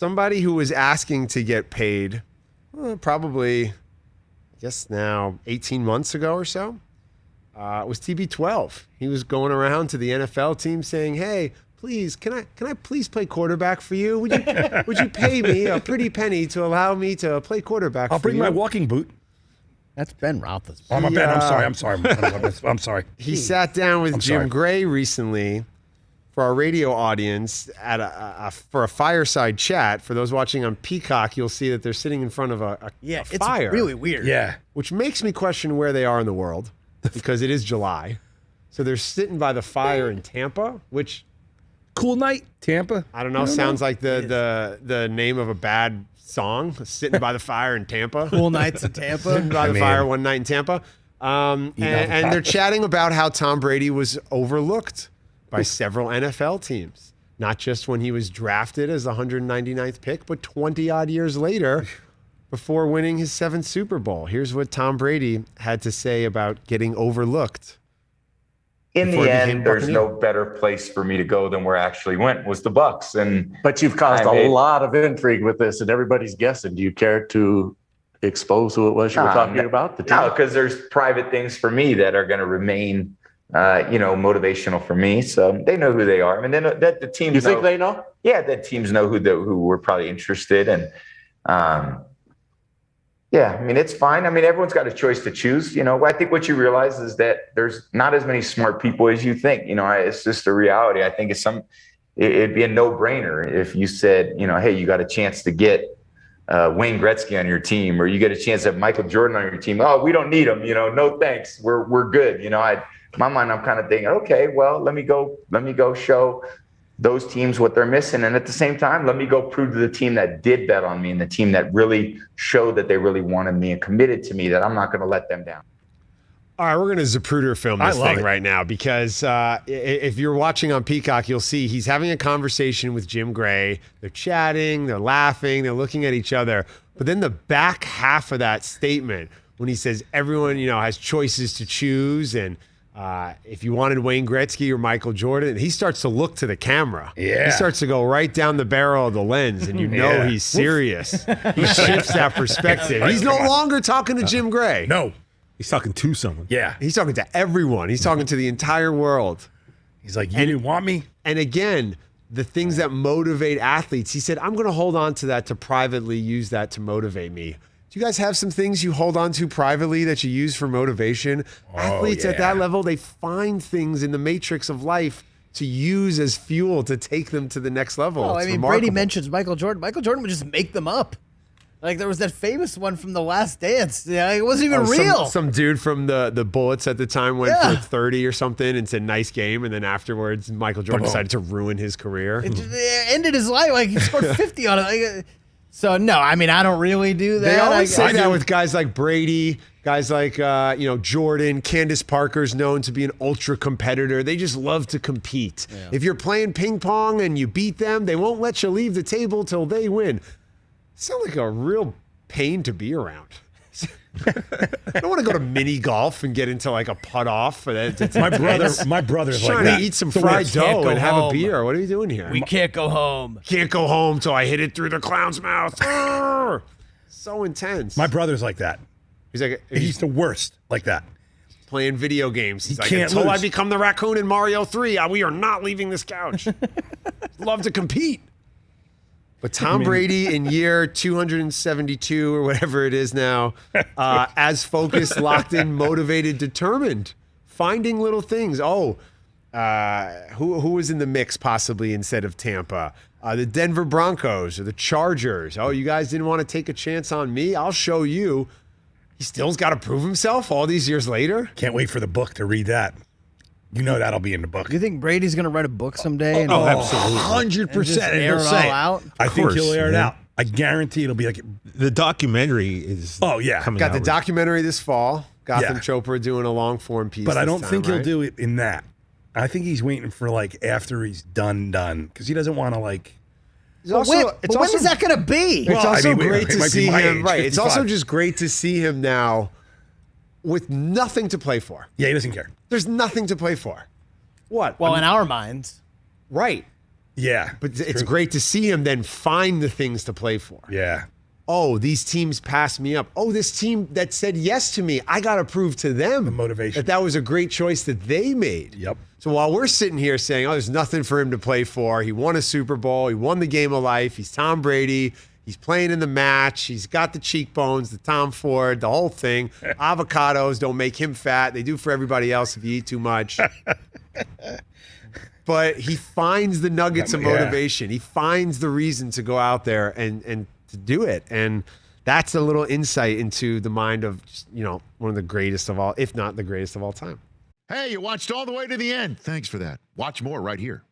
somebody who was asking to get paid probably, I guess now 18 months ago or so, was TB12. He was going around to the NFL team saying, hey, please, can I please play quarterback for you? Would you pay me a pretty penny to allow me to play quarterback for you? I'll bring my walking boot. That's Ben Roethlisberger. Oh, Ben, I'm sorry. I'm sorry. He sat down with Jim Gray recently for our radio audience at for a fireside chat. For those watching on Peacock, you'll see that they're sitting in front of a fire. It's really weird. Yeah. Which makes me question where they are in the world because it is July. So they're sitting by the fire in Tampa, which... Cool night, Tampa. I don't know. Sounds like the name of a bad song. Sitting by the fire in Tampa. Cool nights in Tampa. Sitting by the fire one night in Tampa. And they're chatting about how Tom Brady was overlooked by several NFL teams. Not just when he was drafted as the 199th pick, but 20-odd years later before winning his 7th Super Bowl. Here's what Tom Brady had to say about getting overlooked. In the end, there's no better place for me to go than where I actually went, was the Bucs. But you've caused a lot of intrigue with this, and everybody's guessing. Do you care to expose who it was you were talking about? No, because there's private things for me that are going to remain, motivational for me. So they know who they are. I mean, that the teams. You think they know? Yeah, the teams know who were probably interested, and yeah, I mean, it's fine. I mean, everyone's got a choice to choose. I think what you realize is that there's not as many smart people as you think. It's just a reality. I think it'd be a no-brainer if you said, hey, you got a chance to get Wayne Gretzky on your team, or you get a chance to have Michael Jordan on your team. Oh, we don't need him. No thanks. We're good. In my mind, I'm kind of thinking, okay, well, let me go show those teams what they're missing. And at the same time, let me go prove to the team that did bet on me and the team that really showed that they really wanted me and committed to me that I'm not going to let them down. All right, we're going to Zapruder film this thing right now because if you're watching on Peacock, you'll see he's having a conversation with Jim Gray. They're chatting, they're laughing, they're looking at each other. But then the back half of that statement, when he says everyone, has choices to choose, and if you wanted Wayne Gretzky or Michael Jordan, he starts to look to the camera. Yeah. He starts to go right down the barrel of the lens, and he's serious. He shifts that perspective. He's no longer talking to Jim Gray. No. He's talking to someone. Yeah. He's talking to everyone. He's talking to the entire world. He's like, you didn't want me? And again, the things that motivate athletes, he said, I'm going to hold on to that to privately use that to motivate me. Do you guys have some things you hold on to privately that you use for motivation? Athletes at that level, they find things in the matrix of life to use as fuel to take them to the next level. Well, it's Brady remarkable. mentions Michael Jordan. Michael Jordan would just make them up. Like there was that famous one from The Last Dance. Yeah, it wasn't even real. Some dude from the Bullets at the time went for 30 or something and said, nice game. And then afterwards, Michael Jordan decided to ruin his career. It ended his life. Like he scored 50 on it. So, no, I mean, I don't really do that. They always say that with guys like Brady, guys like, Jordan. Candace Parker's known to be an ultra competitor. They just love to compete. Yeah. If you're playing ping pong and you beat them, they won't let you leave the table till they win. Sound like a real pain to be around. I don't want to go to mini golf and get into like a putt off. My brother's like trying that. to eat some fried dough and have a beer. What are you doing here? We can't go home. Can't go home till I hit it through the clown's mouth. So intense. My brother's like that. He's the worst like that. Playing video games. He's like, can't until I lose. become the raccoon in Mario 3, we are not leaving this couch. Love to compete. But Tom Brady in year 272 or whatever it is now, as focused, locked in, motivated, determined, finding little things. Who was in the mix possibly instead of Tampa? The Denver Broncos or the Chargers. Oh, you guys didn't want to take a chance on me? I'll show you. He still's got to prove himself all these years later. Can't wait for the book to read that. That'll be in the book. Do you think Brady's going to write a book someday? Absolutely. 100%. Air it all out? I think he'll air it out. I guarantee it'll be like... The documentary is coming Got out. the documentary this fall. Gotham Chopra doing a long-form piece. But I don't this think time, he'll do it in that. I think he's waiting for after he's done, because he doesn't want to when is that going to be? It's also great to see him. Right. 55. It's also just great to see him now with nothing to play for. Yeah, he doesn't care. There's nothing to play for. What? Well, in our minds. Right. Yeah. But it's great to see him then find the things to play for. Yeah. Oh, these teams passed me up. Oh, this team that said yes to me, I got to prove to them The motivation. that was a great choice that they made. Yep. So while we're sitting here saying, oh, there's nothing for him to play for, he won a Super Bowl, he won the game of life, he's Tom Brady, he's playing in the match, he's got the cheekbones, the Tom Ford, the whole thing. Avocados don't make him fat. They do for everybody else if you eat too much. But he finds the nuggets of motivation. He finds the reason to go out there and to do it. And that's a little insight into the mind of, one of the greatest of all, if not the greatest of all time. Hey, you watched all the way to the end. Thanks for that. Watch more right here.